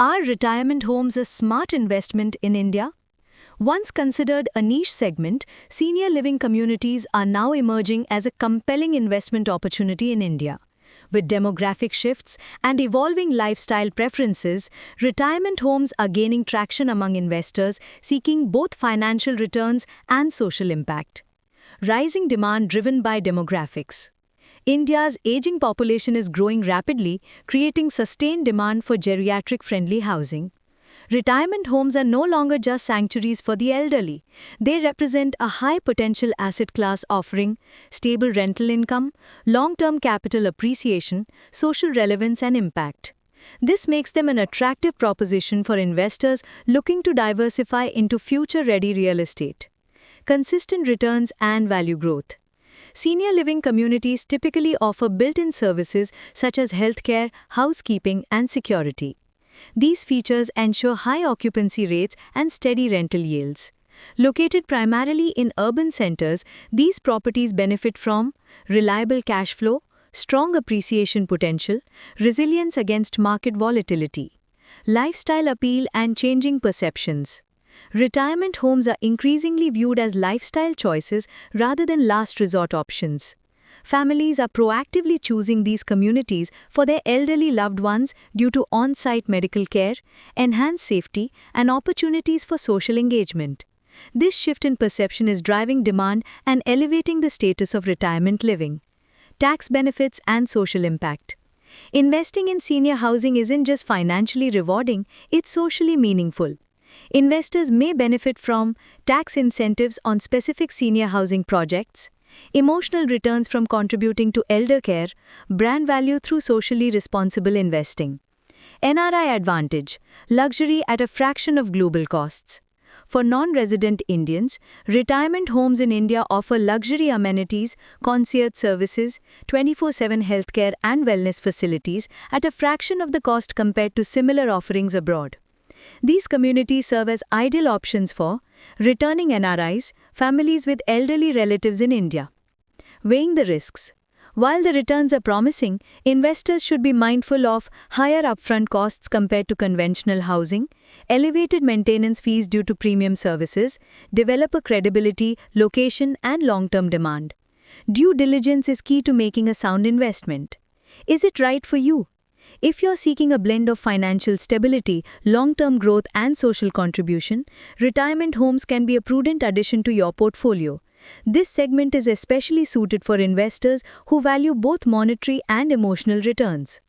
Are retirement homes a smart investment in India? Once considered a niche segment, senior living communities are now emerging as a compelling investment opportunity in India. With demographic shifts and evolving lifestyle preferences, retirement homes are gaining traction among investors seeking both financial returns and social impact. Rising demand driven by demographics. India's aging population is growing rapidly, creating sustained demand for geriatric-friendly housing. Retirement homes are no longer just sanctuaries for the elderly. They represent a high-potential asset class offering stable rental income, long-term capital appreciation, social relevance and impact. This makes them an attractive proposition for investors looking to diversify into future-ready real estate. Consistent returns and value growth. Senior living communities typically offer built-in services such as healthcare, housekeeping, and security. These features ensure high occupancy rates and steady rental yields. Located primarily in urban centers, these properties benefit from reliable cash flow, strong appreciation potential, resilience against market volatility, lifestyle appeal and changing perceptions. Retirement homes are increasingly viewed as lifestyle choices rather than last resort options. Families are proactively choosing these communities for their elderly loved ones due to on-site medical care, enhanced safety, and opportunities for social engagement. This shift in perception is driving demand and elevating the status of retirement living. Tax benefits and social impact. Investing in senior housing isn't just financially rewarding, it's socially meaningful. Investors may benefit from tax incentives on specific senior housing projects, emotional returns from contributing to elder care, brand value through socially responsible investing. NRI advantage, luxury at a fraction of global costs. For non-resident Indians, retirement homes in India offer luxury amenities, concierge services, 24/7 healthcare and wellness facilities at a fraction of the cost compared to similar offerings abroad. These communities serve as ideal options for returning NRIs, families with elderly relatives in India. Weighing the risks. While the returns are promising, investors should be mindful of higher upfront costs compared to conventional housing, elevated maintenance fees due to premium services, developer credibility, location, and long-term demand. Due diligence is key to making a sound investment. Is it right for you? If you're seeking a blend of financial stability, long-term growth, and social contribution, retirement homes can be a prudent addition to your portfolio. This segment is especially suited for investors who value both monetary and emotional returns.